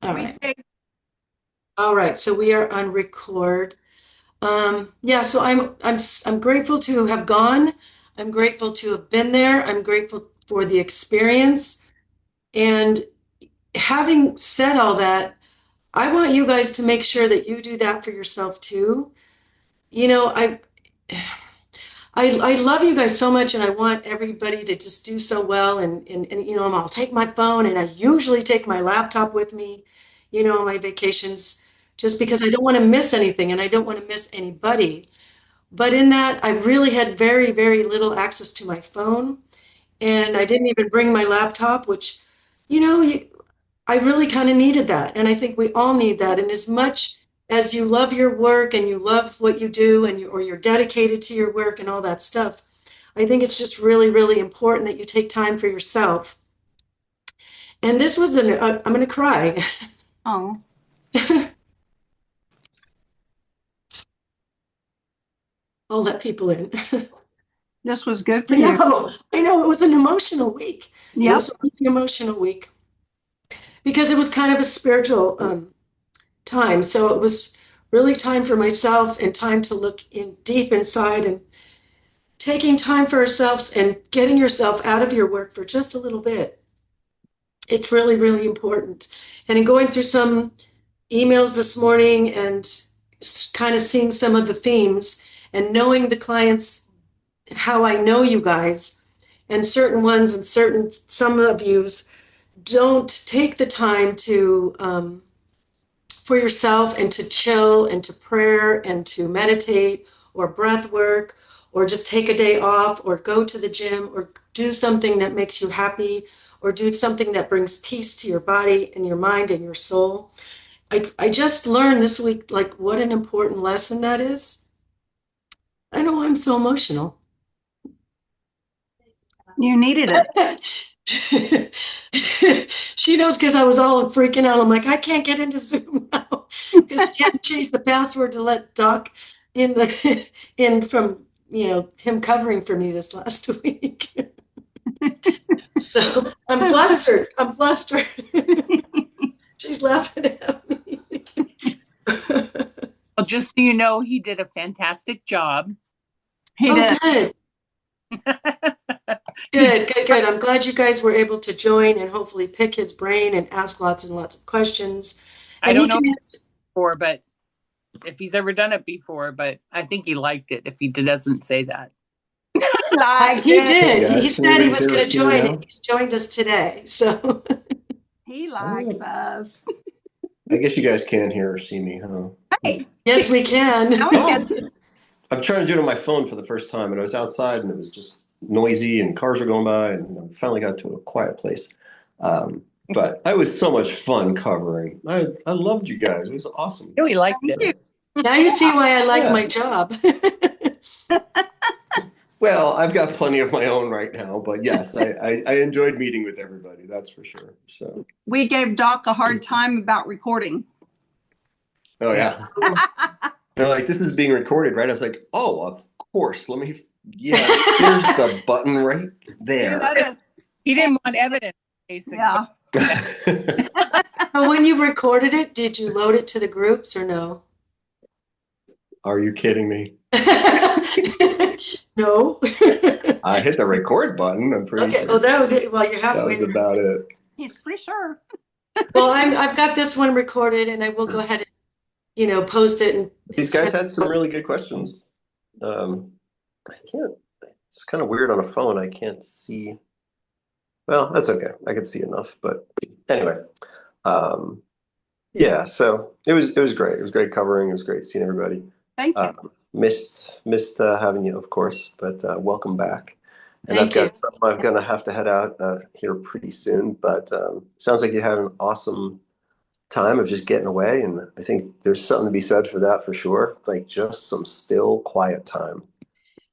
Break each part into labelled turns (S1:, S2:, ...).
S1: All right.
S2: Okay.
S1: All right. So we are on record. Yeah, so I'm grateful to have gone. I'm grateful to have been there. I'm grateful for the experience. And having said all that, I want you guys to make sure that you do that for yourself too. You know, I love you guys so much, and I want everybody to just do so well. And you know, I'll take my phone, and I usually take my laptop with me, you know, on my vacations, just because I don't want to miss anything and I don't want to miss anybody. But in that, I really had very, very little access to my phone, and I didn't even bring my laptop, which, you know, I really kind of needed that. And I think we all need that. And as much as you love your work and you love what you do and or you're dedicated to your work and all that stuff, I think it's just really, really important that you take time for yourself. And this was I'm going to cry.
S2: Oh,
S1: I'll let people in.
S2: this was good for
S1: I
S2: you.
S1: know, I know, it was an emotional week. It
S2: Yep.
S1: was a really emotional week because it was kind of a spiritual time. So it was really time for myself and time to look in deep inside and taking time for ourselves and getting yourself out of your work for just a little bit. It's really, really important. And in going through some emails this morning and kind of seeing some of the themes and knowing the clients, how I know you guys, and certain ones and certain, some of yous don't take the time to, for yourself and to chill and to prayer and to meditate or breath work or just take a day off or go to the gym or do something that makes you happy or do something that brings peace to your body and your mind and your soul. I just learned this week, like, what an important lesson that is. I know I'm so emotional.
S2: You needed it.
S1: She knows because I was all freaking out. I'm like, I can't get into Zoom now because she had to change the password to let Doc in the in from him covering for me this last week. So I'm flustered. I'm flustered. She's laughing at me.
S3: Well, just so you know, he did a fantastic job.
S2: He
S1: Oh,
S2: did.
S1: good. Good, good, good. I'm glad you guys were able to join and hopefully pick his brain and ask lots and lots of questions.
S3: I
S1: And he
S3: don't know
S1: can,
S3: before, but if he's ever done it before, but I think he liked it if he doesn't say that.
S2: Liked
S1: he
S2: it.
S1: did.
S4: Hey
S1: He
S4: guys, can
S1: said he
S4: anybody
S1: was
S4: hear
S1: going
S4: or
S1: to
S4: see me
S1: join.
S4: now?
S1: He's joined us today. So
S2: He likes us.
S4: I guess you guys can hear or see me, huh?
S2: Hey,
S1: yes, we can.
S2: now we can.
S4: I'm trying to do it on my phone for the first time, and I was outside, and it was just noisy, and cars were going by, and I finally got to a quiet place. But I was so much fun covering. I loved you guys. It was awesome.
S3: Really liked
S2: Thank you.
S3: it.
S1: Now you see why I like
S4: Yeah.
S1: my job.
S4: Well, I've got plenty of my own right now, but yes, I enjoyed meeting with everybody. That's for sure. So,
S2: We gave Doc a hard time about recording.
S4: oh yeah, they're like, this is being recorded, right? I was like, oh, of course. Yeah, there's the button right
S2: You
S4: there.
S2: notice?
S3: He didn't want evidence, basically.
S2: Yeah.
S1: But when you recorded it, did you load it to the groups or no?
S4: Are you kidding me?
S1: No.
S4: I hit the record button. I'm pretty
S1: Okay.
S4: sure.
S1: Well, you're
S4: That
S1: halfway
S4: was
S1: there.
S4: about it.
S2: He's pretty sure.
S1: Well, I've got this one recorded, and I will go ahead and post it and
S4: These guys had some really good questions. I can't. It's kind of weird on a phone. I can't see. Well, that's okay. I can see enough. But anyway, um, yeah. So it was great. It was great covering. It was great seeing everybody.
S2: Thank you.
S4: Missed having you, of course, but welcome back. And
S1: Thank you.
S4: I'm gonna have to head out here pretty soon. But sounds like you had an awesome time of just getting away, and I think there's something to be said for that for sure. Like just some still quiet time.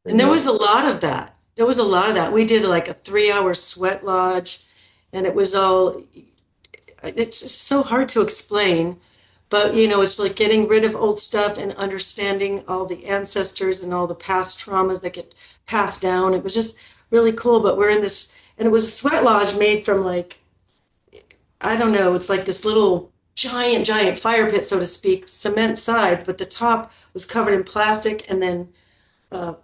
S1: And there was a lot of that. There was a lot of that. We did like a 3-hour sweat lodge, and it was all, it's just so hard to explain. But, it's like getting rid of old stuff and understanding all the ancestors and all the past traumas that get passed down. It was just really cool. But we're in this, and it was a sweat lodge made from like, I don't know, it's like this little giant fire pit, so to speak, cement sides, but the top was covered in plastic and then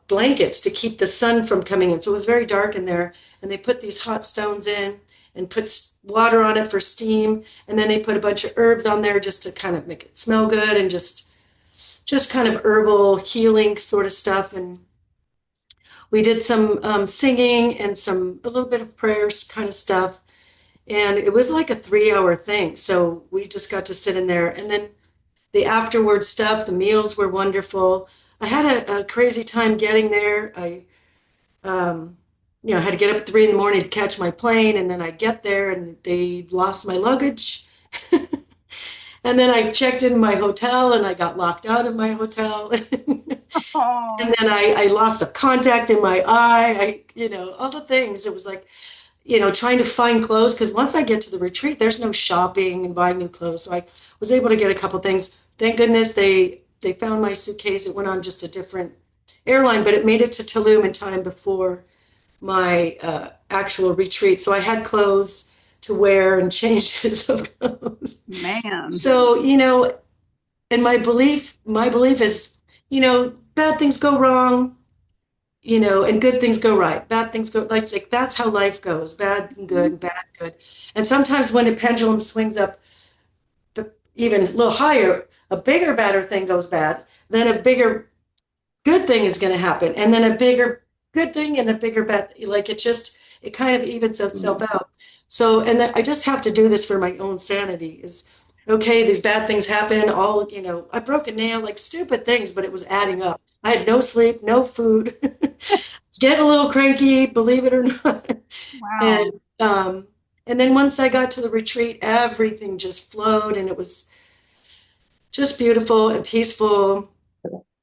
S1: blankets to keep the sun from coming in. So it was very dark in there. And they put these hot stones in and put water on it for steam. And then they put a bunch of herbs on there just to kind of make it smell good and just kind of herbal healing sort of stuff. And we did some singing and a little bit of prayers kind of stuff. And it was like a 3 hour thing. So we just got to sit in there. And then the afterward stuff, the meals were wonderful. I had a crazy time getting there. I had to get up at 3 in the morning to catch my plane. And then I get there and they lost my luggage. And then I checked in my hotel and I got locked out of my hotel.
S2: Oh,
S1: And then I lost a contact in my eye. All the things. It was like, trying to find clothes, because once I get to the retreat, there's no shopping and buying new clothes. So I was able to get a couple things. Thank goodness they found my suitcase. It went on just a different airline, but it made it to Tulum in time before my actual retreat. So I had clothes to wear and changes of clothes.
S2: man.
S1: So, and my belief is, bad things go wrong, and good things go right. Bad things go like that's how life goes. Bad and good, bad and good. And sometimes when the pendulum swings up even a little higher, a bigger badder thing goes bad, then a bigger good thing is going to happen, and then a bigger good thing and a bigger bad. Like it kind of evens itself out. So, and then I just have to do this for my own sanity. Is okay, these bad things happen. I broke a nail, like stupid things, but it was adding up. I had no sleep, no food. Was getting a little cranky, believe it or not.
S2: Wow.
S1: And then once I got to the retreat, everything just flowed, and it was just beautiful and peaceful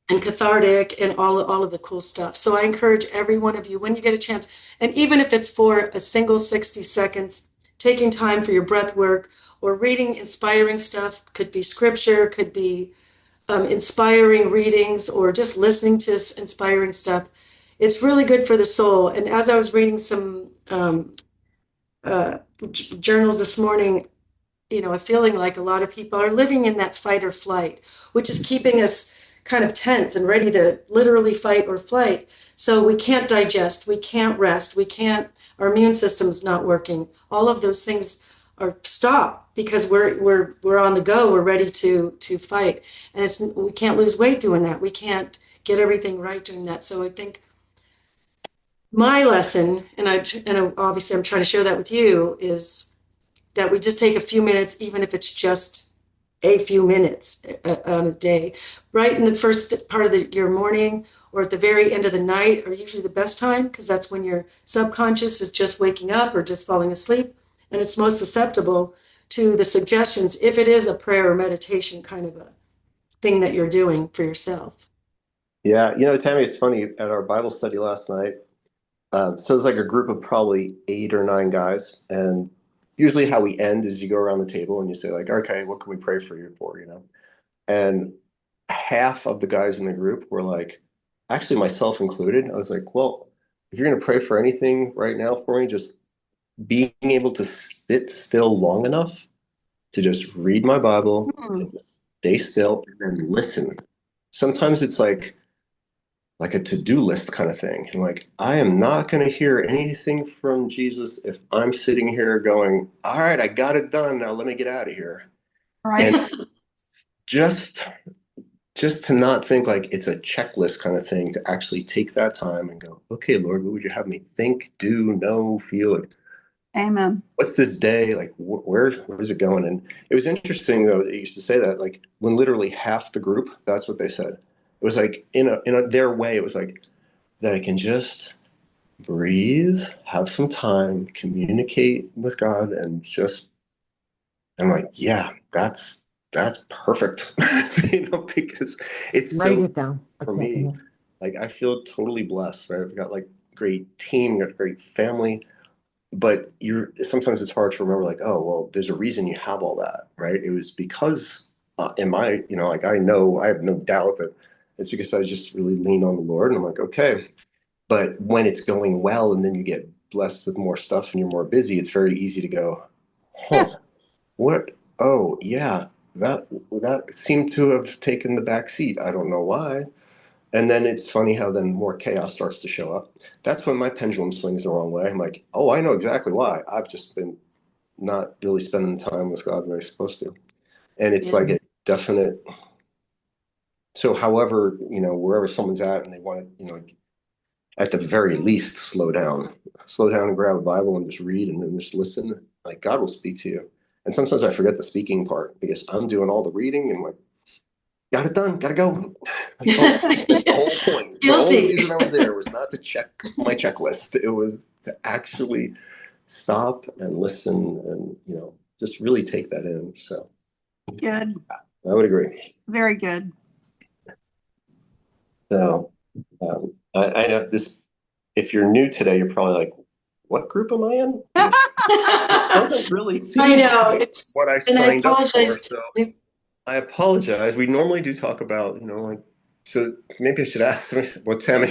S1: and cathartic and all of the cool stuff. So I encourage every one of you, when you get a chance, and even if it's for a single 60 seconds, taking time for your breath work or reading inspiring stuff, could be scripture, could be inspiring readings, or just listening to inspiring stuff. It's really good for the soul. And as I was reading some journals this morning, feeling like a lot of people are living in that fight or flight, which is keeping us kind of tense and ready to literally fight or flight. So we can't digest, we can't rest, our immune system's not working. All of those things are stopped because we're on the go, we're ready to fight. And we can't lose weight doing that. We can't get everything right doing that. So I think my lesson, and obviously I'm trying to share that with you, is that we just take a few minutes, even if it's just a few minutes on a day, right in the first part of your morning or at the very end of the night are usually the best time, because that's when your subconscious is just waking up or just falling asleep, and it's most susceptible to the suggestions if it is a prayer or meditation kind of a thing that you're doing for yourself.
S4: Yeah, Tammy, it's funny, at our Bible study last night, so it's like a group of probably 8 or 9 guys, and usually how we end is you go around the table and you say like, okay, what can we pray for you for, And half of the guys in the group were like, actually myself included, I was like, well, if you're going to pray for anything right now for me, just being able to sit still long enough to just read my Bible, and stay still, and then listen. Sometimes it's like a to-do list kind of thing. And like, I am not going to hear anything from Jesus if I'm sitting here going, all right, I got it done. Now let me get out of here.
S2: Right.
S4: And just to not think like it's a checklist kind of thing, to actually take that time and go, okay, Lord, what would you have me think, do, know, feel?
S2: Amen.
S4: What's this day? Like, where's it going? And it was interesting though, they used to say that, like, when literally half the group, that's what they said. It was like their way, it was like that I can just breathe, have some time, communicate with God, and I'm like, yeah, that's perfect. Because it's
S5: Write
S4: so,
S5: it down.
S4: for
S5: Okay.
S4: me, like, I feel totally blessed, right? I've got like great team, got great family, but sometimes it's hard to remember, like, oh, well, there's a reason you have all that, right? It was because like, I have no doubt that it's because I just really lean on the Lord, and I'm like, okay. But when it's going well and then you get blessed with more stuff and you're more busy, it's very easy to go, huh, what Oh, yeah, that seemed to have taken the back seat. I don't know why. And then it's funny how then more chaos starts to show up. That's when my pendulum swings the wrong way. I'm like, oh, I know exactly why. I've just been not really spending time with God the way I'm supposed to. And it's
S1: Yeah.
S4: like a definite. So, however, wherever someone's at and they want to, at the very least, slow down and grab a Bible and just read and then just listen. Like God will speak to you. And sometimes I forget the speaking part because I'm doing all the reading and like, got it done, gotta go. That's the whole point. The only
S1: Guilty.
S4: reason I was there was not to check my checklist. It was to actually stop and listen and, just really take that in. So
S2: Good.
S4: I would agree.
S2: Very good.
S4: So I know this, if you're new today, you're probably like, what group am I in? It doesn't really seem
S1: I know.
S4: like what I
S1: And I
S4: signed up for.
S1: apologize.
S4: So I apologize. We normally do talk about, like, so maybe I should ask, well, Tammy,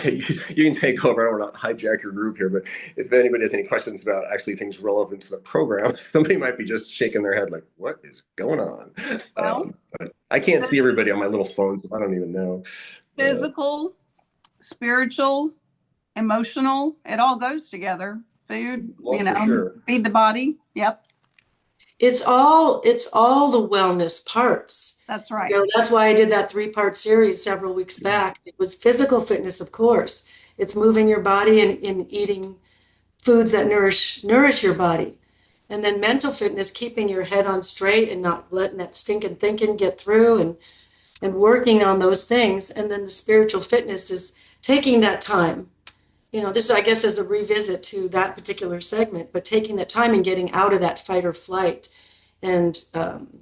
S4: you can take over. I don't want to hijack your group here, but if anybody has any questions about actually things relevant to the program, somebody might be just shaking their head like, what is going on?
S2: Well,
S4: But I can't see everybody on my little phone, so I don't even know.
S2: physical, spiritual, emotional, it all goes together. Food,
S4: Well, for sure.
S2: feed the body. Yep,
S1: It's all the wellness parts.
S2: that's right.
S1: That's why I did that 3-part series several weeks back. It was physical fitness, of course. It's moving your body and eating foods that nourish your body. And then mental fitness, keeping your head on straight and not letting that stinking thinking get through and working on those things. And then the spiritual fitness is taking that time. This, I guess, is a revisit to that particular segment, but taking that time and getting out of that fight or flight and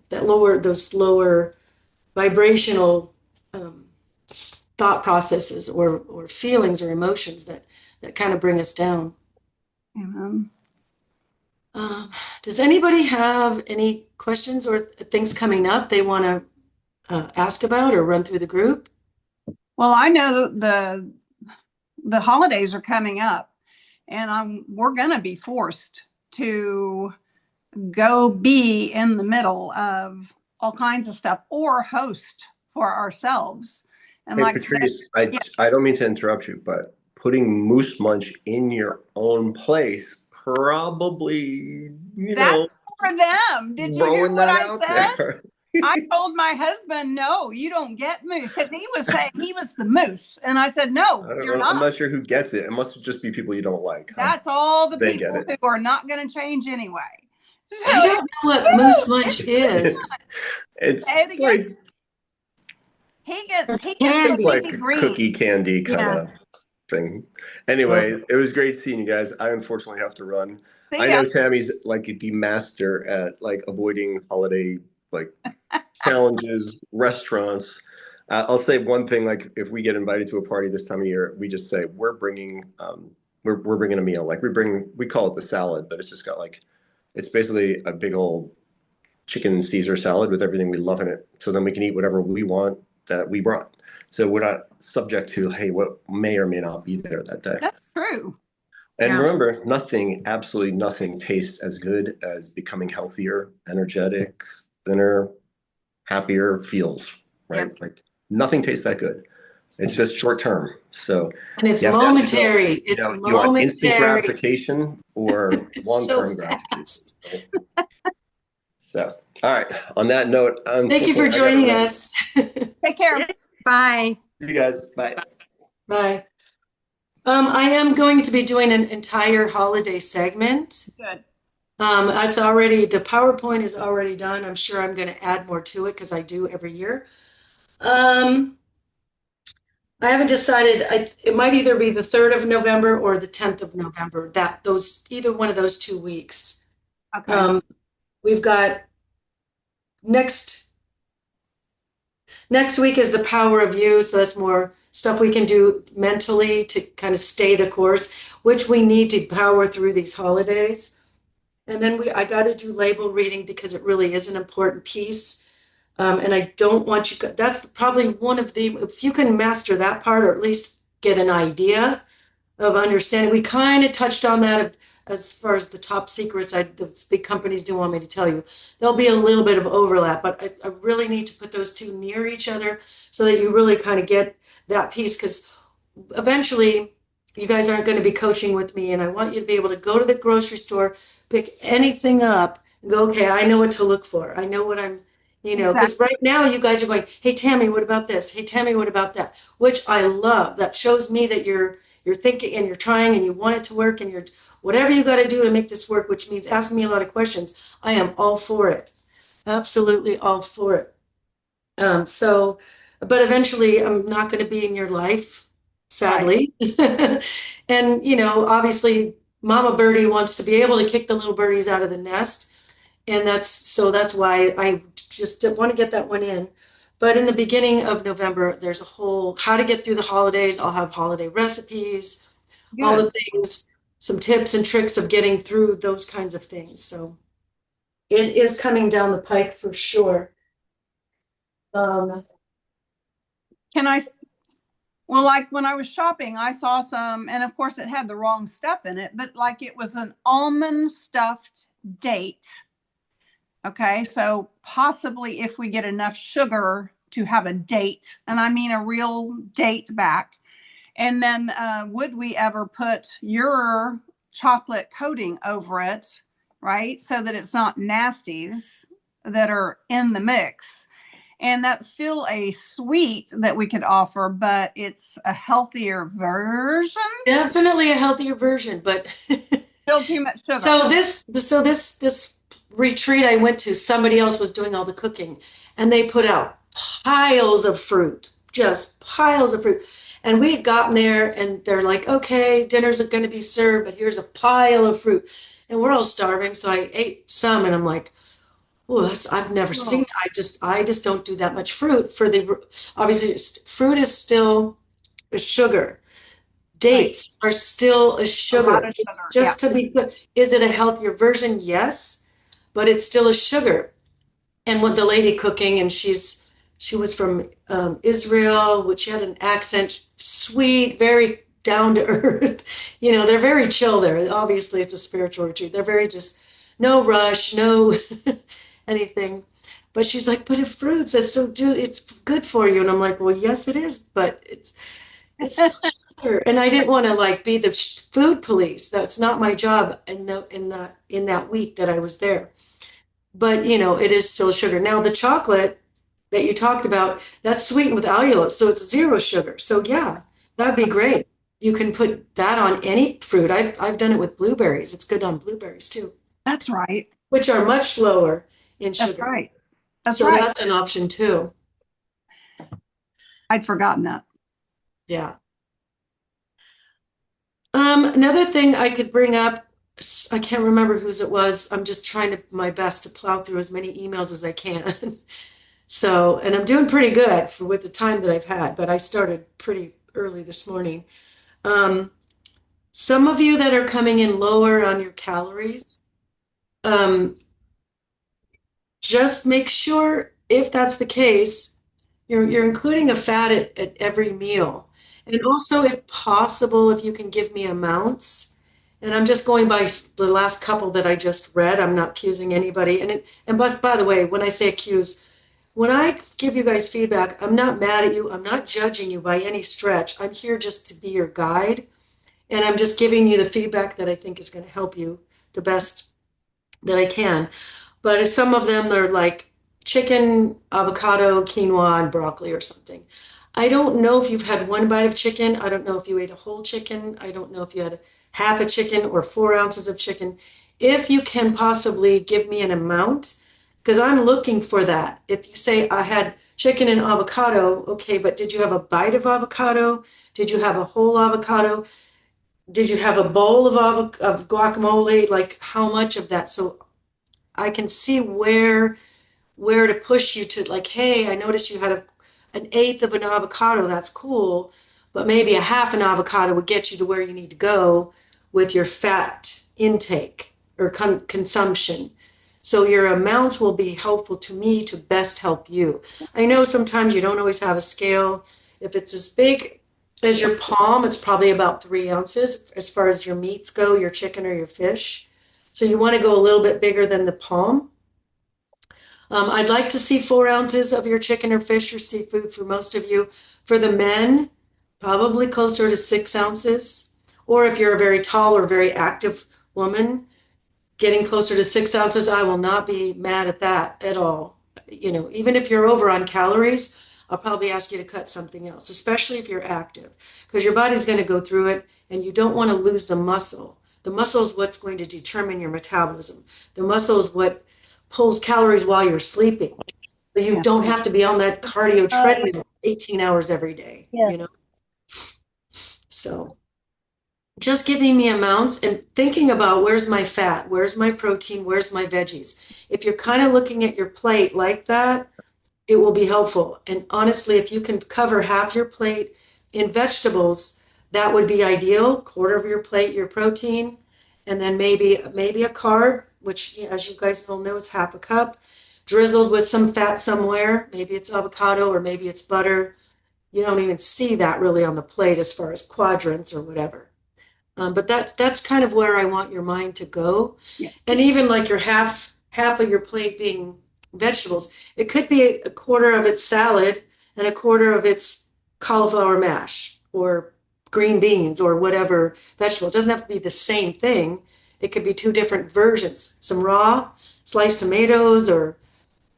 S1: those lower vibrational thought processes or feelings or emotions that kind of bring us down.
S2: Amen.
S1: Does anybody have any questions or things coming up they want to ask about or run through the group?
S2: Well, I know the holidays are coming up, and we're going to be forced to go be in the middle of all kinds of stuff or host for ourselves. And
S4: hey, Patrice, I don't mean to interrupt you, but putting Moose Munch in your own place probably,
S2: that's for them. Did you hear what I said? I told my husband, no, you don't get moose, because he was saying he was the moose. And I said, no, you're not.
S4: I'm not sure who gets it. It must just be people you don't like.
S2: That's all the people who are not going to change anyway.
S1: So, I don't know what Moose Munch is.
S4: It's like
S2: he gets
S4: candy. Like cookie candy kind of thing. Anyway, it was great seeing you guys. I unfortunately have to run. I know Tammy's like the master at like avoiding holiday like challenges, restaurants. I'll say one thing, like if we get invited to a party this time of year, we just say we're bringing we're bringing a meal. Like we call it the salad, but it's just got like, it's basically a big old chicken Caesar salad with everything we love in it. So then we can eat whatever we want that we brought. So we're not subject to, hey, what may or may not be there that day.
S2: That's true.
S4: And remember, absolutely nothing tastes as good as becoming healthier, energetic, thinner, happier feels, right? Yep. Like nothing tastes that good. It's just short term. So
S1: and it's momentary. It's momentary.
S4: Do you want instant gratification or long term gratification? So, all right. On that note,
S1: thank you for joining us.
S2: Take care.
S5: Bye.
S4: See you guys. Bye.
S1: Bye. I am going to be doing an entire holiday segment.
S2: Good.
S1: It's already, the PowerPoint is already done. I'm sure I'm going to add more to it because I do every year. I haven't decided. It might either be the 3rd of November or the 10th of November. Either one of those 2 weeks.
S2: Okay.
S1: We've got next week is the power of you. So that's more stuff we can do mentally to kind of stay the course, which we need to power through these holidays. And then I got to do label reading because it really is an important piece. And I don't want you, that's probably one of the, if you can master that part or at least get an idea of understanding. We kind of touched on that as far as the top secrets the big companies do want me to tell you. There'll be a little bit of overlap, but I really need to put those two near each other so that you really kind of get that piece, because eventually you guys aren't going to be coaching with me, and I want you to be able to go to the grocery store, pick anything up, and go, okay, I know what to look for. I know what I'm, because
S2: Exactly.
S1: right now you guys are going, hey, Tammy, what about this? Hey, Tammy, what about that? Which I love. That shows me that you're thinking and you're trying and you want it to work, and you're whatever you got to do to make this work, which means asking me a lot of questions. I am all for it. Absolutely all for it. But eventually I'm not going to be in your life, sadly. And, obviously Mama Birdie wants to be able to kick the little birdies out of the nest. And that's why I just want to get that one in. But in the beginning of November, there's a whole how to get through the holidays. I'll have holiday recipes, all
S2: Good.
S1: the things, some tips and tricks of getting through those kinds of things. So it is coming down the pike for sure.
S2: Can I, well, like when I was shopping, I saw some, and of course it had the wrong stuff in it, but like it was an almond stuffed date. Okay. So possibly if we get enough sugar to have a date, and I mean a real date back. And then would we ever put your chocolate coating over it, right? So that it's not nasties that are in the mix. And that's still a sweet that we could offer, but it's a healthier version.
S1: Definitely a healthier version, but
S2: Still too much sugar.
S1: so this retreat I went to, somebody else was doing all the cooking, and they put out piles of fruit, just piles of fruit. And we had gotten there, and they're like, "Okay, dinner's going to be served, but here's a pile of fruit," and we're all starving. So I ate some, and I'm like, "Oh, I've never seen. I just don't do that much fruit for the obviously fruit is still a sugar." Dates are still a
S2: A lot
S1: sugar.
S2: of
S1: It's
S2: sugar.
S1: just to be clear. Is it a healthier version? Yes, but it's still a sugar. And with the lady cooking, and she was from Israel, which she had an accent, sweet, very down to earth. They're very chill there. Obviously, it's a spiritual retreat. They're very just no rush, no anything. But she's like, but if fruits, it's good for you. And I'm like, well, yes, it is, but it's still sugar. And I didn't want to like be the food police. That's not my job in that week that I was there. But it is still sugar. Now the chocolate that you talked about, that's sweetened with allulose, so it's zero sugar. So yeah, that would be great. You can put that on any fruit. I've done it with blueberries. It's good on blueberries too,
S2: That's right.
S1: which are much lower in
S2: That's
S1: sugar.
S2: right. That's
S1: So
S2: right.
S1: that's an option too.
S2: I'd forgotten that.
S1: Yeah. Another thing I could bring up, I can't remember whose it was. I'm just trying my best to plow through as many emails as I can. So, and I'm doing pretty good with the time that I've had, but I started pretty early this morning. Some of you that are coming in lower on your calories, just make sure if that's the case, you're including a fat at every meal. And also, if possible, if you can give me amounts. And I'm just going by the last couple that I just read. I'm not accusing anybody. And by the way, when I say accuse, when I give you guys feedback, I'm not mad at you. I'm not judging you by any stretch. I'm here just to be your guide. And I'm just giving you the feedback that I think is going to help you the best that I can. But if some of them, they're like chicken, avocado, quinoa, and broccoli or something. I don't know if you've had one bite of chicken. I don't know if you ate a whole chicken. I don't know if you had half a chicken or 4 ounces of chicken. If you can possibly give me an amount, because I'm looking for that. If you say I had chicken and avocado, okay, but did you have a bite of avocado? Did you have a whole avocado? Did you have a bowl of guacamole? Like how much of that? So I can see where to push you to like, hey, I noticed you had an eighth of an avocado. That's cool. But maybe a half an avocado would get you to where you need to go with your fat intake or consumption. So your amounts will be helpful to me to best help you. I know sometimes you don't always have a scale. If it's as big as your palm. It's probably about 3 ounces as far as your meats go, your chicken or your fish. So you want to go a little bit bigger than the palm. I'd like to see 4 ounces of your chicken or fish or seafood for most of you. For the men, probably closer to 6 ounces. Or if you're a very tall or very active woman, getting closer to 6 ounces, I will not be mad at that at all. Even if you're over on calories, I'll probably ask you to cut something else, especially if you're active, because your body's going to go through it and you don't want to lose the muscle. The muscle is what's going to determine your metabolism. The muscle is what pulls calories while you're sleeping. So you don't have to be on that cardio treadmill 18 hours every day, So just giving me amounts and thinking about where's my fat, where's my protein, where's my veggies. If you're kind of looking at your plate like that, it will be helpful. And honestly, if you can cover half your plate in vegetables, that would be ideal. Quarter of your plate, your protein, and then maybe a carb, which, as you guys will know, it's half a cup, drizzled with some fat somewhere. Maybe it's avocado or maybe it's butter. You don't even see that really on the plate as far as quadrants or whatever. But that's kind of where I want your mind to go.
S2: Yeah.
S1: And even like your half of your plate being vegetables, it could be a quarter of its salad and a quarter of its cauliflower mash or green beans or whatever vegetable. It doesn't have to be the same thing. It could be two different versions, some raw sliced tomatoes or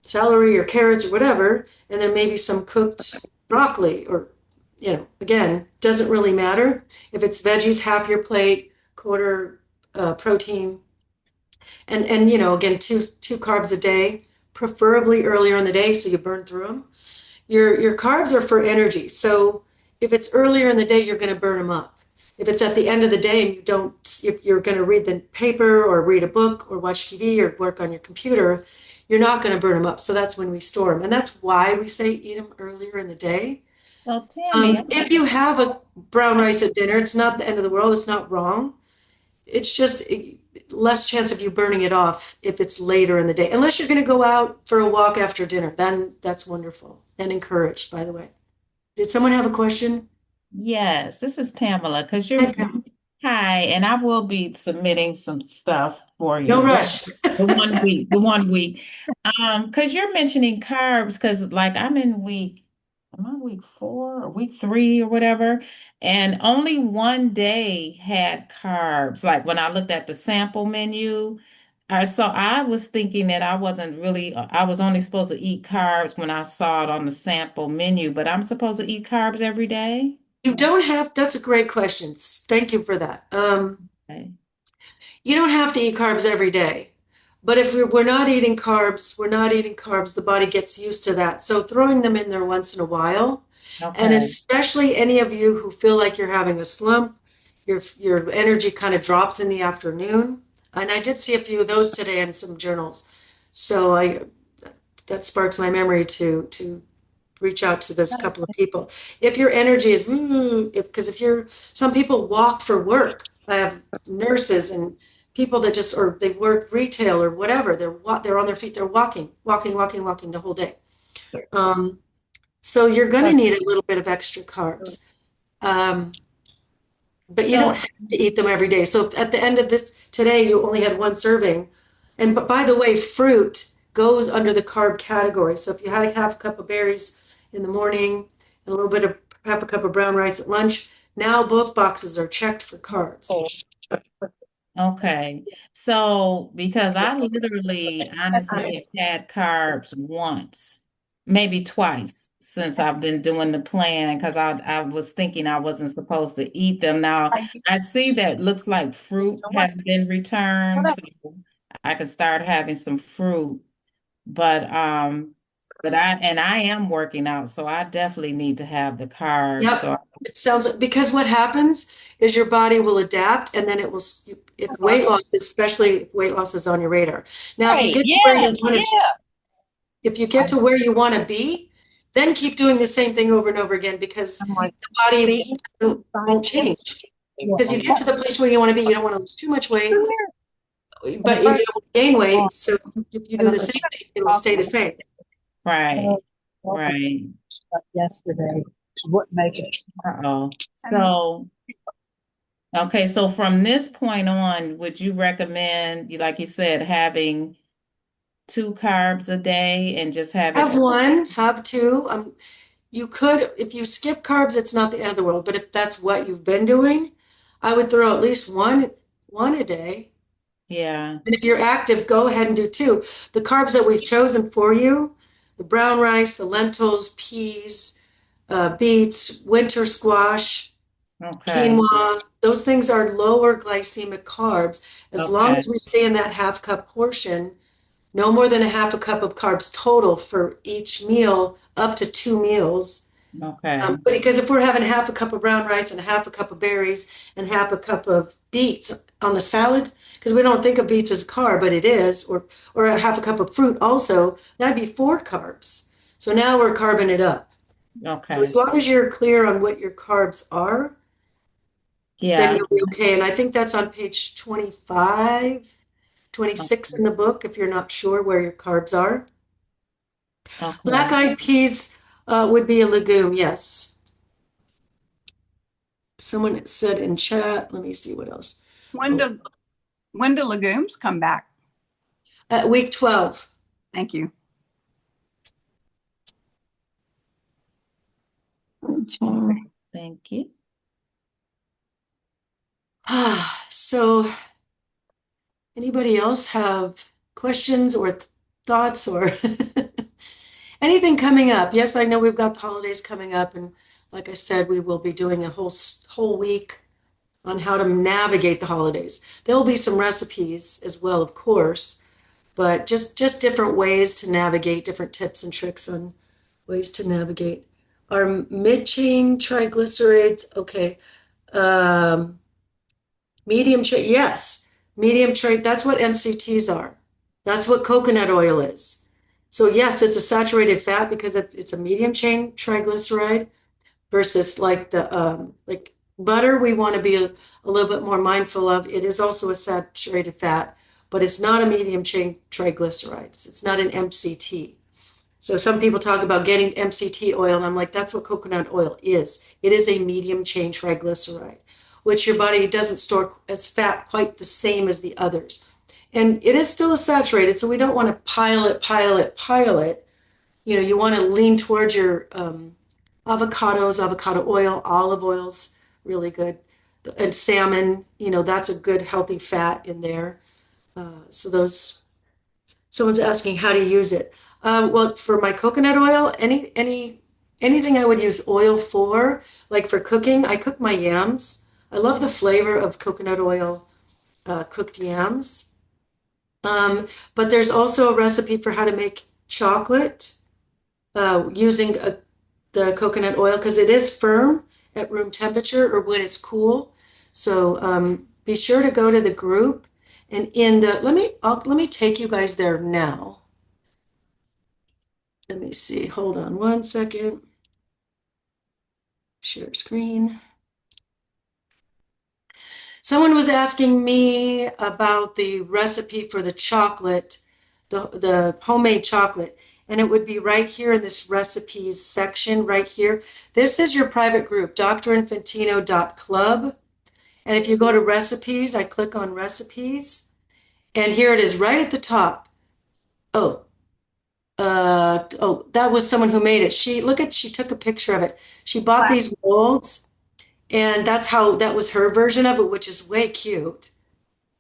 S1: celery or carrots or whatever, and then maybe some cooked broccoli or, again, doesn't really matter. If it's veggies, half your plate, quarter protein, and again, two carbs a day, preferably earlier in the day so you burn through them. Your carbs are for energy. So if it's earlier in the day, you're going to burn them up. If it's at the end of the day and if you're going to read the paper or read a book or watch TV or work on your computer, you're not going to burn them up. So that's when we store them. And that's why we say eat them earlier in the day.
S5: So Tammy,
S1: If you have a brown rice at dinner, it's not the end of the world. It's not wrong. It's just less chance of you burning it off if it's later in the day, unless you're going to go out for a walk after dinner. Then that's wonderful and encouraged, by the way. Did someone have a question?
S5: yes, this is Pamela, because
S1: Hi, Pam.
S5: hi, and I will be submitting some stuff for you.
S1: No rush.
S5: The 1 week. Because you're mentioning carbs, because like am I week 4 or week 3 or whatever? And only one day had carbs. Like when I looked at the sample menu, so I was thinking that I was only supposed to eat carbs when I saw it on the sample menu, but I'm supposed to eat carbs every day?
S1: You don't have, that's a great question. Thank you for that.
S5: Okay.
S1: You don't have to eat carbs every day. But if we're not eating carbs, the body gets used to that. So throwing them in there once in a while, and
S5: Okay.
S1: especially any of you who feel like you're having a slump, your energy kind of drops in the afternoon. And I did see a few of those today in some journals. So that sparks my memory to reach out to those couple of people. If your energy is, because some people walk for work. I have nurses and people that or they work retail or whatever. They're on their feet. They're walking the whole day. So you're going to need a little bit of extra carbs. But you don't have to eat them every day. So at the end of today, you only had one serving. But by the way, fruit goes under the carb category. So if you had half a cup of berries in the morning and a little bit of half a cup of brown rice at lunch, now both boxes are checked for carbs.
S5: Okay. So because I literally honestly have had carbs once, maybe twice since I've been doing the plan, because I was thinking I wasn't supposed to eat them. Now I see that looks like fruit has been returned, so I can start having some fruit. But I am working out, so I definitely need to have the carbs.
S1: Yep.
S5: So
S1: It sounds because what happens is your body will adapt, and then it will. If weight loss, especially if weight loss is on your radar. Now, if you get to where you want to be, then keep doing the same thing over and over again, because the body won't change. Because you get to the place where you want to be, you don't want to lose too much weight, but you don't gain weight. So if you do the same thing, it will stay the same.
S5: right.
S6: Yesterday. What make it?
S5: Uh-oh. So, okay, so from this point on, would you recommend, like you said, having 2 carbs a day and just having
S1: Have one, have two. You could, if you skip carbs, it's not the end of the world. But if that's what you've been doing, I would throw at least one a day.
S5: yeah,
S1: And if you're active, go ahead and do two. The carbs that we've chosen for you, the brown rice, the lentils, peas, beets, winter squash,
S5: okay,
S1: quinoa, those things are lower glycemic carbs. As long
S5: okay,
S1: as we stay in that half cup portion, no more than a half a cup of carbs total for each meal, up to 2 meals.
S5: okay,
S1: But because if we're having half a cup of brown rice and half a cup of berries and half a cup of beets on the salad, because we don't think of beets as carb, but it is, or a half a cup of fruit also, that'd be 4 carbs. So now we're carbing it up. So
S5: okay.
S1: as long as you're clear on what your carbs are, then
S5: Yeah,
S1: you'll be okay. And I think that's on page 25, 26 in the book, if you're not sure where your carbs are.
S5: okay.
S1: Black-eyed peas would be a legume, yes. Someone said in chat, let me see what else.
S2: When do legumes come back?
S1: At week 12.
S2: Thank you.
S5: Thank you.
S1: So, anybody else have questions or thoughts or anything coming up? Yes, I know we've got the holidays coming up, and like I said, we will be doing a whole week on how to navigate the holidays. There will be some recipes as well, of course, but just different ways to navigate, different tips and tricks on ways to navigate. Our mid-chain triglycerides, okay. Medium chain, yes. Medium chain, that's what MCTs are. That's what coconut oil is. So yes, it's a saturated fat because it's a medium chain triglyceride versus like the like butter, we want to be a little bit more mindful of. It is also a saturated fat, but it's not a medium chain triglyceride. It's not an MCT. So some people talk about getting MCT oil, and I'm like, that's what coconut oil is. It is a medium chain triglyceride, which your body doesn't store as fat quite the same as the others. And it is still saturated, so we don't want to pile it. You know, you want to lean towards your avocados, avocado oil, olive oils, really good. And salmon, you know, that's a good healthy fat in there. So those, someone's asking how to use it. Well, for my coconut oil, anything I would use oil for, like for cooking, I cook my yams. I love the flavor of coconut oil cooked yams. But there's also a recipe for how to make chocolate using the coconut oil because it is firm at room temperature or when it's cool. So be sure to go to the group and let me take you guys there now. Let me see. Hold on one second. Share screen. Someone was asking me about the recipe for the chocolate, the homemade chocolate, and it would be right here in this recipes section right here. This is your private group, drinfantino.club. And if you go to recipes, I click on recipes, and here it is right at the top. Oh, that was someone who made it. She took a picture of it. She bought these molds. And that was her version of it, which is way cute.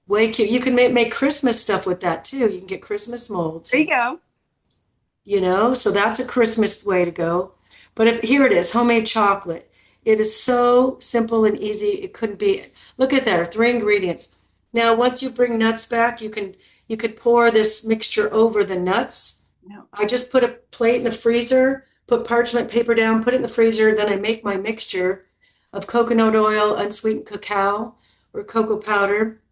S1: Way cute. You can make Christmas stuff with that too. You can get Christmas molds.
S2: There you go.
S1: You know, so that's a Christmas way to go. But here it is, homemade chocolate. It is so simple and easy. It couldn't be. Look at there, 3 ingredients. Now, once you bring nuts back, you can pour this mixture over the nuts.
S2: No.
S1: I just put a plate in the freezer, put parchment paper down, put it in the freezer, then I make my mixture of coconut oil, unsweetened cacao or cocoa powder,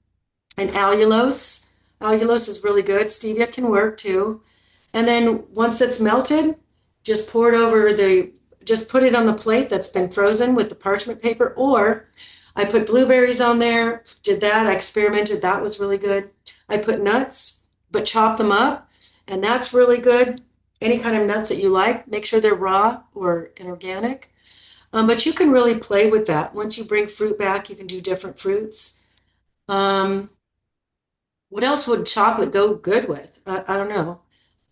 S1: and allulose. Allulose is really good. Stevia can work too. And then once it's melted, just put it on the plate that's been frozen with the parchment paper, or I put blueberries on there, did that, I experimented, that was really good. I put nuts, but chop them up, and that's really good. Any kind of nuts that you like, make sure they're raw or organic. But you can really play with that. Once you bring fruit back, you can do different fruits. Um, what else would chocolate go good with? I don't know.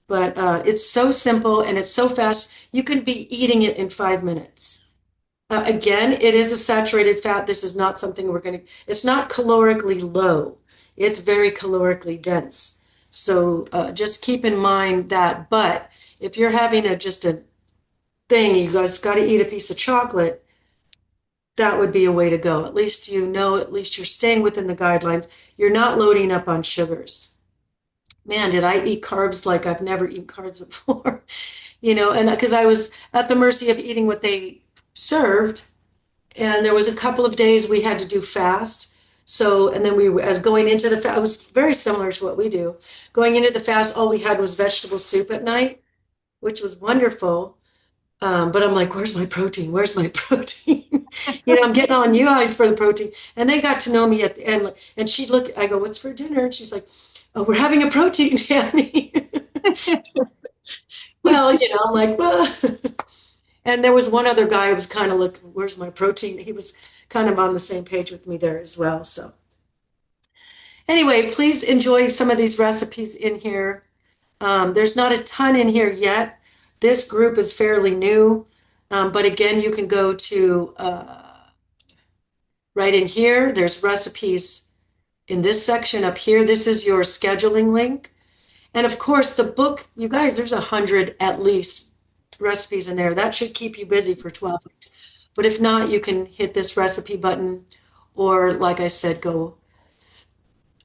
S1: But it's so simple and it's so fast. You can be eating it in 5 minutes. Again, it is a saturated fat. This is not something it's not calorically low. It's very calorically dense. So just keep in mind that. But if you're having just a thing, you guys got to eat a piece of chocolate, that would be a way to go. At least at least you're staying within the guidelines. You're not loading up on sugars. Man, did I eat carbs like I've never eaten carbs before? And because I was at the mercy of eating what they served, and there was a couple of days we had to do fast. So, and then as going into the fast, it was very similar to what we do. Going into the fast, all we had was vegetable soup at night, which was wonderful. But I'm like, where's my protein? Where's my protein? I'm getting on you guys for the protein. And they got to know me at the end. And I go, what's for dinner? And she's like, oh, we're having a protein, Tammy. Well, I'm like, well. And there was one other guy who was kind of looking, where's my protein? He was kind of on the same page with me there as well. So anyway, please enjoy some of these recipes in here. There's not a ton in here yet. This group is fairly new. But again, you can go to right in here. There's recipes in this section up here. This is your scheduling link. And of course, the book, you guys, there's 100 at least recipes in there. That should keep you busy for 12 weeks. But if not, you can hit this recipe button, or like I said, go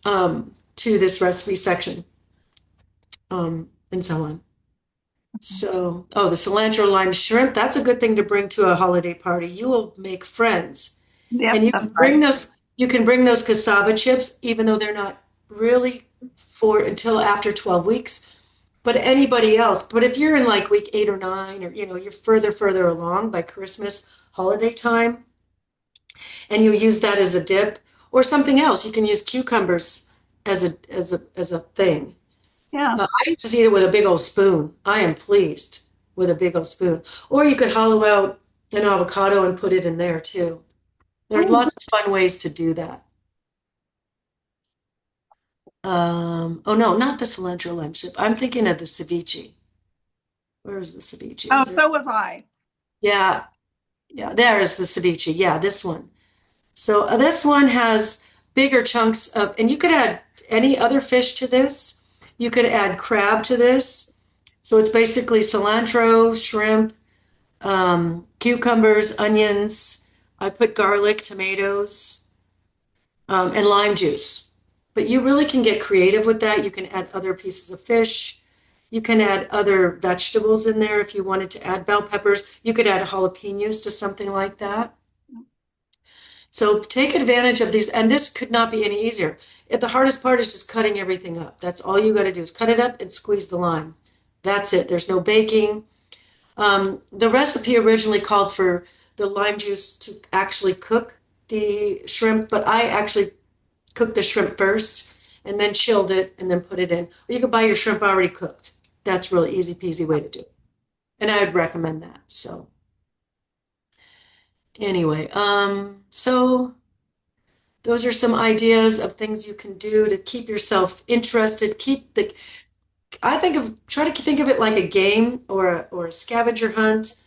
S1: to this recipe section, and so on. So, the cilantro lime shrimp, that's a good thing to bring to a holiday party. You will make friends.
S2: Yep,
S1: And you
S2: that's
S1: can bring
S2: right.
S1: those cassava chips, even though they're not really until after 12 weeks. But anybody else, but if you're in like week 8 or 9, or you're further along by Christmas holiday time, and you use that as a dip or something else, you can use cucumbers as a thing.
S2: Yeah.
S1: I just eat it with a big old spoon. I am pleased with a big old spoon. Or you could hollow out an avocado and put it in there too. There's lots of fun ways to do that. Oh no, not the cilantro lime soup. I'm thinking of the ceviche. Where is the ceviche?
S2: Oh,
S1: Is there-
S2: so was I.
S1: Yeah, there is the ceviche. Yeah, this one. So this one has bigger chunks and you could add any other fish to this. You could add crab to this. So it's basically cilantro, shrimp, cucumbers, onions. I put garlic, tomatoes, and lime juice. But you really can get creative with that. You can add other pieces of fish. You can add other vegetables in there if you wanted to add bell peppers. You could add jalapenos to something like that. So take advantage of these, and this could not be any easier. The hardest part is just cutting everything up. That's all you got to do is cut it up and squeeze the lime. That's it. There's no baking. The recipe originally called for the lime juice to actually cook the shrimp, but I actually cooked the shrimp first and then chilled it and then put it in. Or you could buy your shrimp already cooked. That's really easy peasy way to do it. And I would recommend that. So anyway, so those are some ideas of things you can do to keep yourself interested. Try to think of it like a game or a scavenger hunt,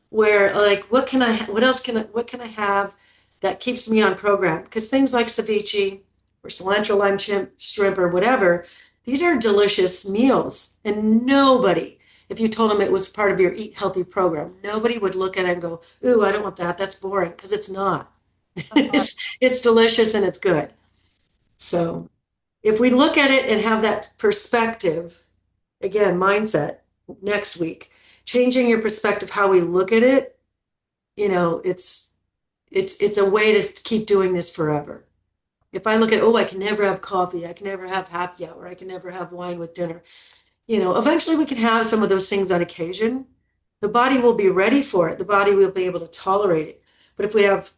S1: where like what can I have that keeps me on program? Because things like ceviche or cilantro lime shrimp or whatever, these are delicious meals, and nobody, if you told them it was part of your Eat Healthy program, nobody would look at it and go, ooh, I don't want that. That's boring, because it's not. It's delicious and it's good. So if we look at it and have that perspective, again, mindset next week, changing your perspective, how we look at it, it's a way to keep doing this forever. If I look at, I can never have coffee, I can never have happy hour, I can never have wine with dinner, eventually we can have some of those things on occasion. The body will be ready for it. The body will be able to tolerate it. But if we have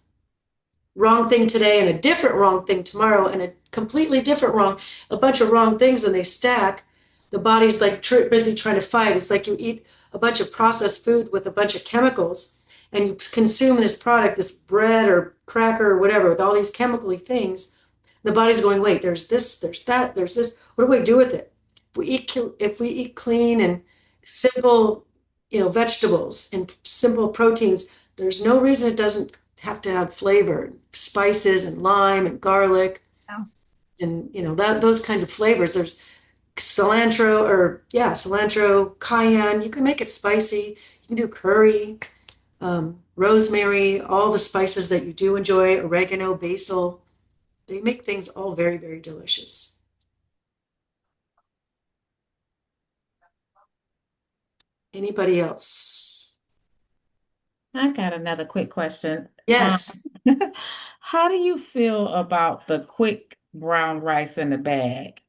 S1: wrong thing today and a different wrong thing tomorrow and a completely different wrong, a bunch of wrong things, and they stack, the body's like busy trying to fight. It's like you eat a bunch of processed food with a bunch of chemicals, and you consume this product, this bread or cracker or whatever, with all these chemically things, the body's going, wait, there's this, there's that, there's this. What do we do with it? If we eat clean and simple, vegetables and simple proteins, there's no reason it doesn't have to have flavor, spices and lime and garlic,
S2: Yeah.
S1: and those kinds of flavors. There's cilantro, cayenne. You can make it spicy. You can do curry, rosemary, all the spices that you do enjoy, oregano, basil. They make things all very, very delicious. Anybody else?
S5: I got another quick question.
S1: Yes.
S5: How do you feel about the quick brown rice in the bag?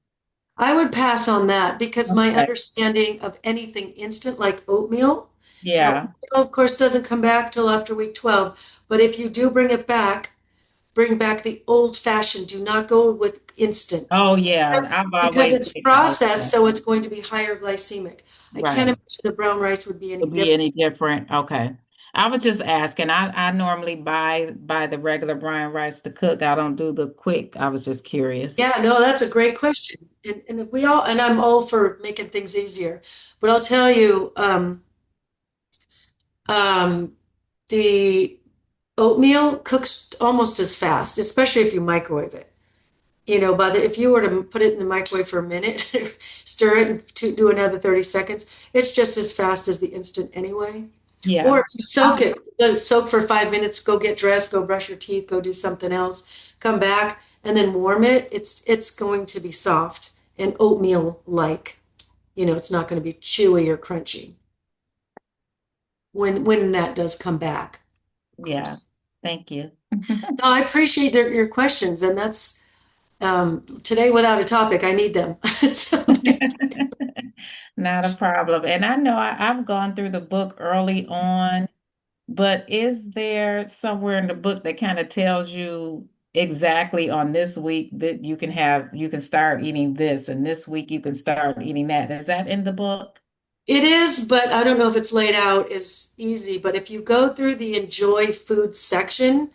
S1: I would pass on that because my
S5: Okay.
S1: understanding of anything instant like oatmeal, now,
S5: Yeah.
S1: oatmeal, of course, doesn't come back till after week 12, but if you do bring it back, bring back the old fashioned. Do not go with instant
S5: Oh, yeah. I've
S1: because
S5: always
S1: it's
S5: picked the old
S1: processed, so
S5: fashioned.
S1: it's going to be higher glycemic. I can't
S5: Right.
S1: imagine the brown rice would be any
S5: Would be
S1: different.
S5: any different? Okay. I was just asking. I normally buy the regular brown rice to cook. I don't do the quick. I was just curious.
S1: Yeah, no, that's a great question. And I'm all for making things easier. But I'll tell you, um, the oatmeal cooks almost as fast, especially if you microwave it. If you were to put it in the microwave for a minute, stir it and do another 30 seconds, it's just as fast as the instant anyway. Or
S5: Yeah.
S1: if you soak it, let it soak for 5 minutes, go get dressed, go brush your teeth, go do something else, come back, and then warm it. It's going to be soft and oatmeal-like. It's not going to be chewy or crunchy when that does come back, of
S5: Yeah.
S1: course.
S5: Thank you.
S1: No, I appreciate your questions, and that's today without a topic. I need them. So,
S5: Not a problem. And I know I've gone through the book early on, but is there somewhere in the book that kind of tells you exactly on this week that you can start eating this, and this week you can start eating that? Is that in the book?
S1: it is, but I don't know if it's laid out as easy. But if you go through the enjoy food section,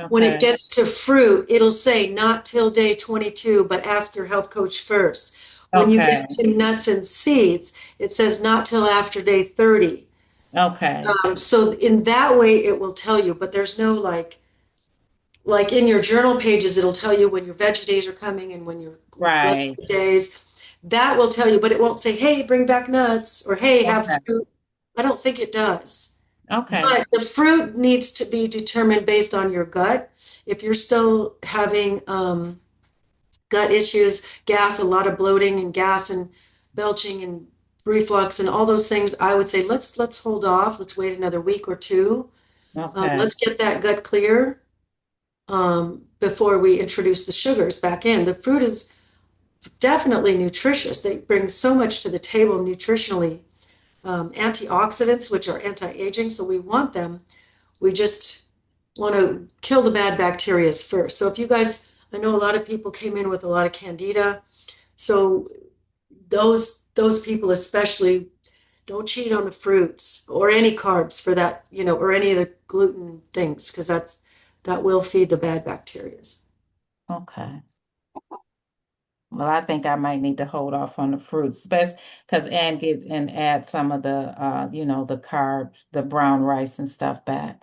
S1: when it
S5: Okay.
S1: gets to fruit, it'll say not till day 22, but ask your health coach first. When you
S5: Okay.
S1: get to nuts and seeds, it says not till after day 30.
S5: Okay.
S1: So in that way, it will tell you, but there's no like in your journal pages, it'll tell you when your veggie days are coming and when your blood
S5: Right.
S1: days. That will tell you, but it won't say, hey, bring back nuts or hey, have
S5: Okay.
S1: fruit. I don't think it does.
S5: Okay.
S1: But the fruit needs to be determined based on your gut. If you're still having gut issues, gas, a lot of bloating and gas and belching and reflux and all those things, I would say let's hold off. Let's wait another week or two.
S5: Okay.
S1: Let's get that gut clear before we introduce the sugars back in. The fruit is definitely nutritious. They bring so much to the table nutritionally. Antioxidants, which are anti-aging, so we want them. We just want to kill the bad bacteria first. So if you guys, I know a lot of people came in with a lot of candida. So those people especially don't cheat on the fruits or any carbs for that, or any of the gluten things, because that will feed the bad bacteria.
S5: Okay. Well, I think I might need to hold off on the fruits, especially because and add some of the the carbs, the brown rice and stuff back.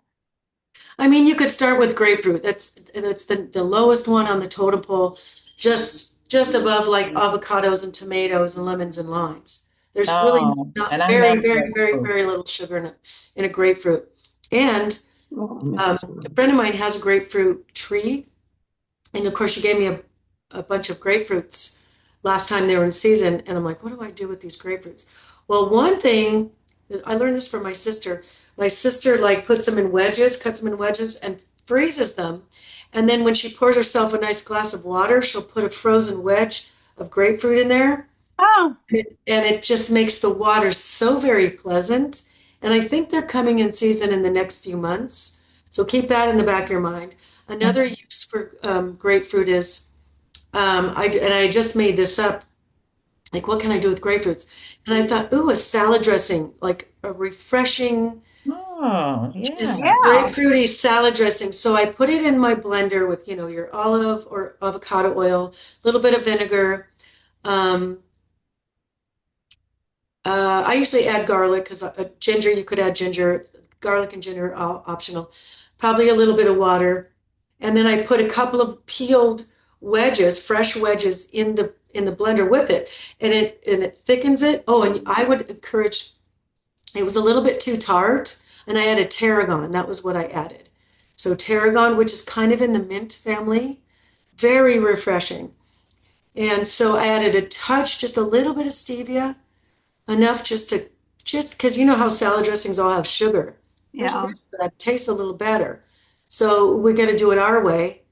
S1: I mean, you could start with grapefruit. That's the lowest one on the totem pole, just above like avocados and tomatoes and lemons and limes. There's really
S5: Oh,
S1: not
S5: and I
S1: very,
S5: love
S1: very, very,
S5: grapefruit.
S1: very little sugar in a grapefruit. And a friend of mine has a grapefruit tree, and of course, she gave me a bunch of grapefruits last time they were in season. And I'm like, what do I do with these grapefruits? Well, one thing, I learned this from my sister. My sister like puts them in wedges, cuts them in wedges, and freezes them. And then when she pours herself a nice glass of water, she'll put a frozen wedge of grapefruit in there.
S2: Oh,
S1: And it just makes the water so very pleasant. And I think they're coming in season in the next few months. So keep that in the back of your mind. Another
S5: Mhm.
S1: use for grapefruit is, I just made this up. Like, what can I do with grapefruits? And I thought, ooh, a salad dressing, like a refreshing,
S5: Oh,
S1: which is
S5: yeah.
S2: Yeah.
S1: grapefruity salad dressing. So I put it in my blender with, your olive or avocado oil, a little bit of vinegar. Um, I usually add garlic because ginger, you could add ginger, garlic and ginger, optional. Probably a little bit of water. And then I put a couple of peeled wedges, fresh wedges in the blender with it. And it thickens it. Oh, and I would encourage, it was a little bit too tart, and I added tarragon. That was what I added. So tarragon, which is kind of in the mint family, very refreshing. And so I added a touch, just a little bit of stevia, enough just because you know how salad dressings all have sugar. There's a
S2: Yeah.
S1: reason for that. It tastes a little better. So we got to do it our way.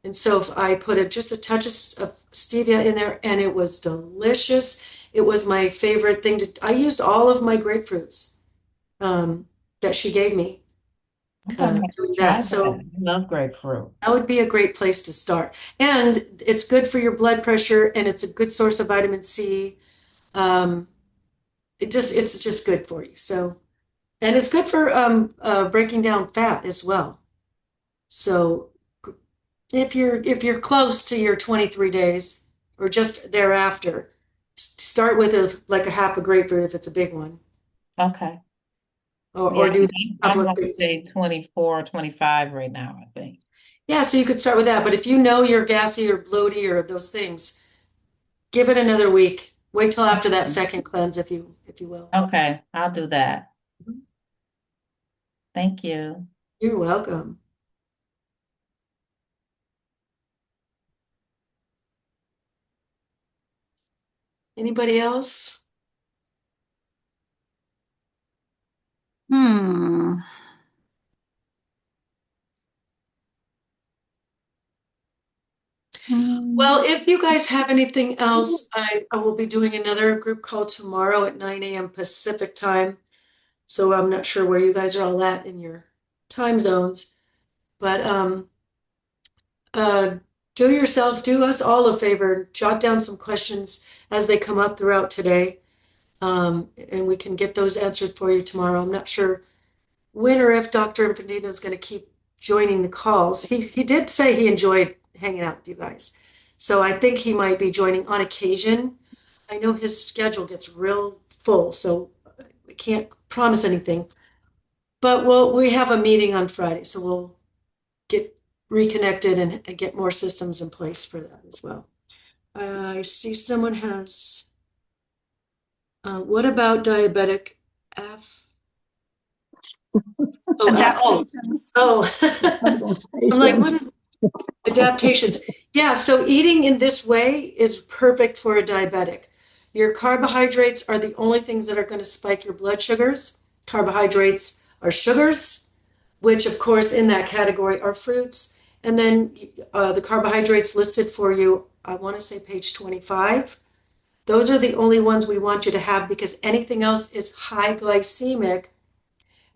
S1: And so if I put just a touch of stevia in there, and it was delicious. It was my favorite thing I used all of my grapefruits that she gave me
S5: I'm gonna have to
S1: doing
S5: try
S1: that.
S5: that.
S1: So
S5: I love grapefruit.
S1: that would be a great place to start. And it's good for your blood pressure, and it's a good source of vitamin C. Um, it's just good for you. So, and it's good for breaking down fat as well. So if you're close to your 23 days or just thereafter, start with like a half a grapefruit if it's a big one,
S5: Okay.
S1: or
S5: Yeah,
S1: do this couple
S5: I'm
S1: of
S5: on
S1: things.
S5: day 24, 25 right now, I think.
S1: Yeah, so you could start with that. But if you know you're gassy or bloaty or those things, give it another week. Wait till after that second cleanse, if you will.
S5: Okay, I'll do that. Thank you.
S1: You're welcome. Anybody else?
S2: Hmm.
S1: Well, if you guys have anything else, I will be doing another group call tomorrow at 9 a.m. Pacific time. So I'm not sure where you guys are all at in your time zones, but uh, do us all a favor, jot down some questions as they come up throughout today, and we can get those answered for you tomorrow. I'm not sure when or if Dr. Infantino is going to keep joining the calls. He did say he enjoyed hanging out with you guys. So I think he might be joining on occasion. I know his schedule gets real full, so we can't promise anything. But we have a meeting on Friday, so we'll get reconnected and get more systems in place for that as well. I see someone has, what about diabetic F?
S2: Adaptations.
S1: I'm like, what is adaptations? Yeah, so eating in this way is perfect for a diabetic. Your carbohydrates are the only things that are going to spike your blood sugars. Carbohydrates are sugars, which of course in that category are fruits. And then the carbohydrates listed for you, I want to say page 25. Those are the only ones we want you to have because anything else is high glycemic,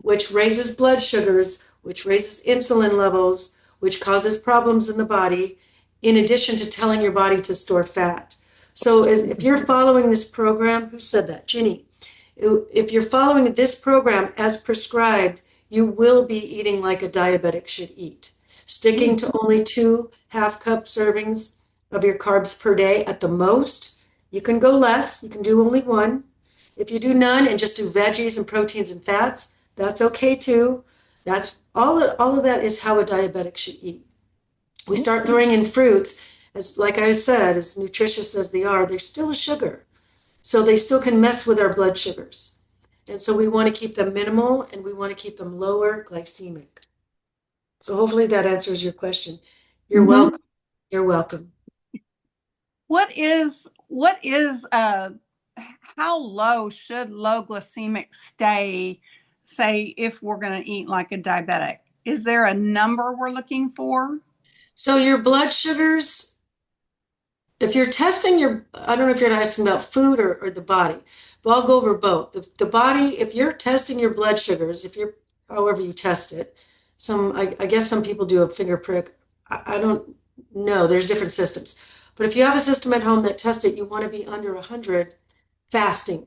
S1: which raises blood sugars, which raises insulin levels, which causes problems in the body, in addition to telling your body to store fat. So if you're following this program, who said that? Ginny. If you're following this program as prescribed, you will be eating like a diabetic should eat. Sticking to only 2 half-cup servings of your carbs per day at the most. You can go less, you can do only 1. If you do none and just do veggies and proteins and fats, that's okay too. That's all of that is how a diabetic should eat. We start throwing in fruits, as like I said, as nutritious as they are, they're still a sugar. So they still can mess with our blood sugars. And so we want to keep them minimal and we want to keep them lower glycemic. So hopefully that answers your question. You're welcome. You're welcome.
S2: What is how low should low glycemic stay, say if we're going to eat like a diabetic? Is there a number we're looking for?
S1: So your blood sugars, if you're testing I don't know if you're asking about food or the body, but I'll go over both. The body, if you're testing your blood sugars, however you test it, I guess some people do a finger prick. I don't know. There's different systems. But if you have a system at home that tests it, you want to be under 100 fasting.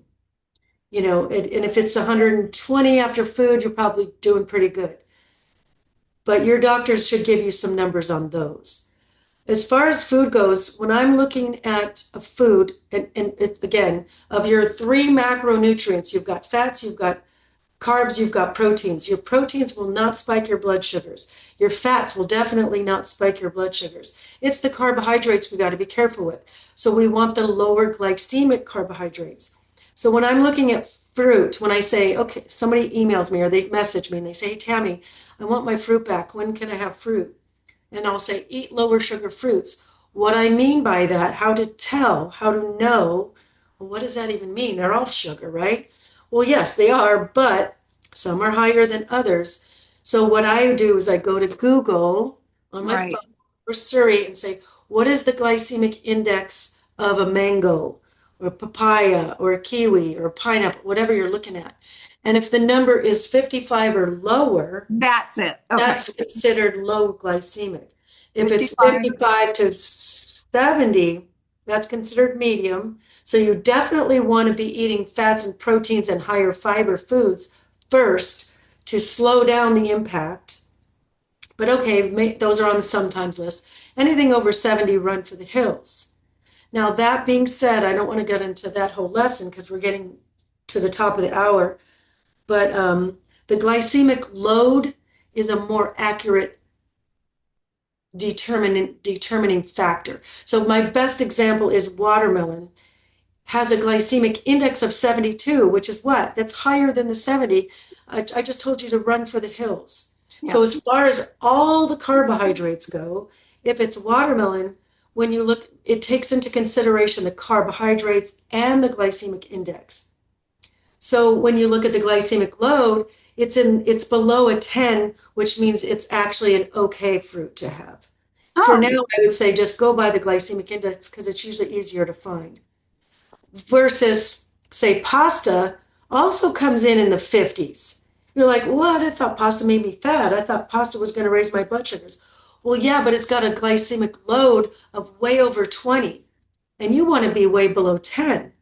S1: And if it's 120 after food, you're probably doing pretty good. But your doctors should give you some numbers on those. As far as food goes, when I'm looking at a food, again, of your three macronutrients, you've got fats, you've got carbs, you've got proteins. Your proteins will not spike your blood sugars. Your fats will definitely not spike your blood sugars. It's the carbohydrates we got to be careful with. So we want the lower glycemic carbohydrates. So when I'm looking at fruit, when I say, okay, somebody emails me or they message me and they say, hey, Tammy, I want my fruit back. When can I have fruit? And I'll say, eat lower sugar fruits. What I mean by that, how to tell, how to know, well, what does that even mean? They're all sugar, right? Well, yes, they are, but some are higher than others. So what I do is I go to Google on my
S2: Right.
S1: phone or Siri and say, what is the glycemic index of a mango or a papaya or a kiwi or a pineapple, whatever you're looking at? And if the number is 55 or lower,
S2: That's it. Okay.
S1: that's considered low glycemic. If it's
S2: 55.
S1: 55 to 70, that's considered medium. So you definitely want to be eating fats and proteins and higher fiber foods first to slow down the impact. But okay, those are on the sometimes list. Anything over 70, run for the hills. Now, that being said, I don't want to get into that whole lesson because we're getting to the top of the hour. But the glycemic load is a more accurate determining factor. So my best example is watermelon has a glycemic index of 72, which is what? That's higher than the 70. I just told you to run for the hills.
S2: Yeah.
S1: So as far as all the carbohydrates go, if it's watermelon, when you look, it takes into consideration the carbohydrates and the glycemic index. So when you look at the glycemic load, it's below a 10, which means it's actually an okay fruit to have. For
S2: Oh,
S1: now, I would say just go by the glycemic index because it's usually easier to find. Versus, say, pasta also comes in the 50s. You're like, what? I thought pasta made me fat. I thought pasta was going to raise my blood sugars. Well, yeah, but it's got a glycemic load of way over 20, and you want to be way below 10.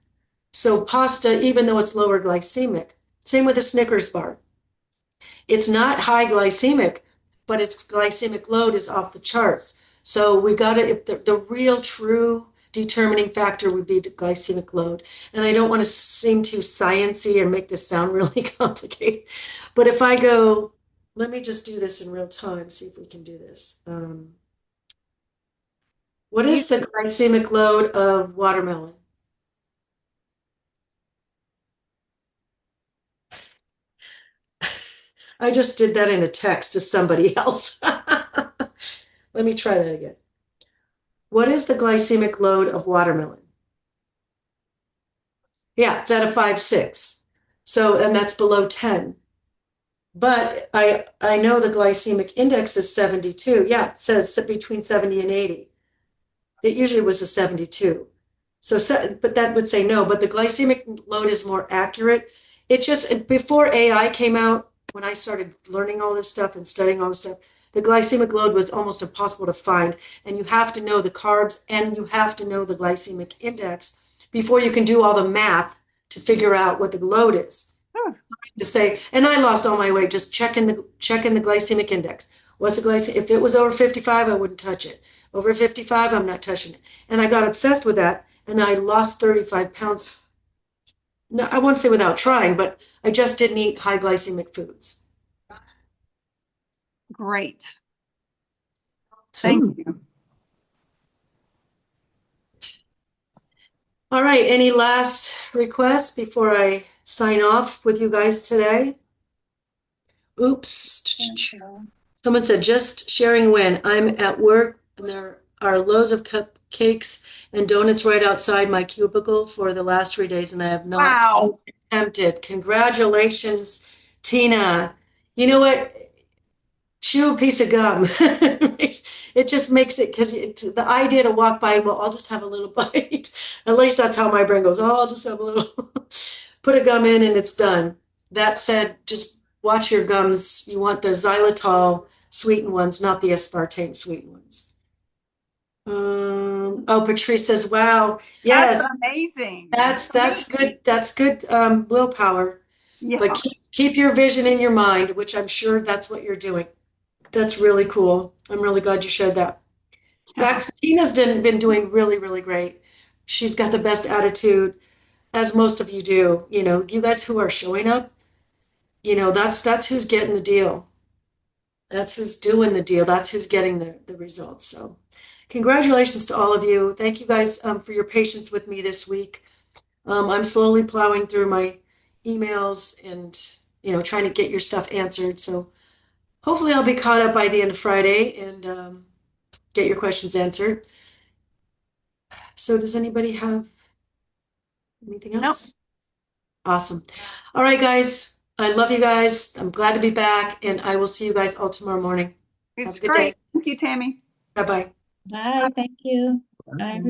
S1: So pasta, even though it's lower glycemic, same with a Snickers bar. It's not high glycemic, but its glycemic load is off the charts. So we got to, if the real true determining factor would be the glycemic load. And I don't want to seem too sciencey or make this sound really complicated. But if I go, let me just do this in real time, see if we can do this. What is the glycemic load of watermelon? I just did that in a text to somebody else. Let me try that again. What is the glycemic load of watermelon? Yeah, it's at a 5.6. So, and that's below 10. But I know the glycemic index is 72. Yeah, it says between 70 and 80. It usually was a 72. So, but that would say no, but the glycemic load is more accurate. It just, before AI came out, when I started learning all this stuff and studying all this stuff, the glycemic load was almost impossible to find. And you have to know the carbs and you have to know the glycemic index before you can do all the math to figure out what the load is. To say, and I lost all my weight just checking the glycemic index. What's the glycemic? If it was over 55, I wouldn't touch it. Over 55, I'm not touching it. And I got obsessed with that, and I lost 35 pounds. No, I won't say without trying, but I just didn't eat high glycemic foods.
S2: great.
S1: So,
S2: Thank you.
S1: all right, any last requests before I sign off with you guys today? Oops. Someone said, just sharing when I'm at work and there are loads of cupcakes and donuts right outside my cubicle for the last 3 days, and I have not
S2: Wow.
S1: attempted. Congratulations, Tina. You know what? Chew a piece of gum. It just makes it, because the idea to walk by and, well, I'll just have a little bite. At least that's how my brain goes. Oh, I'll just have a little. Put a gum in and it's done. That said, just watch your gums. You want the xylitol sweetened ones, not the aspartame sweetened ones. Oh, Patrice says, wow, yes,
S2: That's amazing.
S1: that's good. That's good willpower.
S2: Yeah.
S1: But keep your vision in your mind, which I'm sure that's what you're doing. That's really cool. I'm really glad you shared that. Back, Tina's been doing really, really great. She's got the best attitude, as most of you do. You know, you guys who are showing up, you know, that's who's getting the deal. That's who's doing the deal. That's who's getting the results. So congratulations to all of you. Thank you guys for your patience with me this week. I'm slowly plowing through my emails and, you know, trying to get your stuff answered. So hopefully I'll be caught up by the end of Friday and get your questions answered. So does anybody have anything else? Awesome. All right, guys. I love you guys. I'm glad to be back, and I will see you guys all tomorrow morning.
S2: It's
S1: a good
S2: great.
S1: day.
S2: Thank you, Tammy.
S1: Bye-bye.
S5: Bye, thank you. Bye.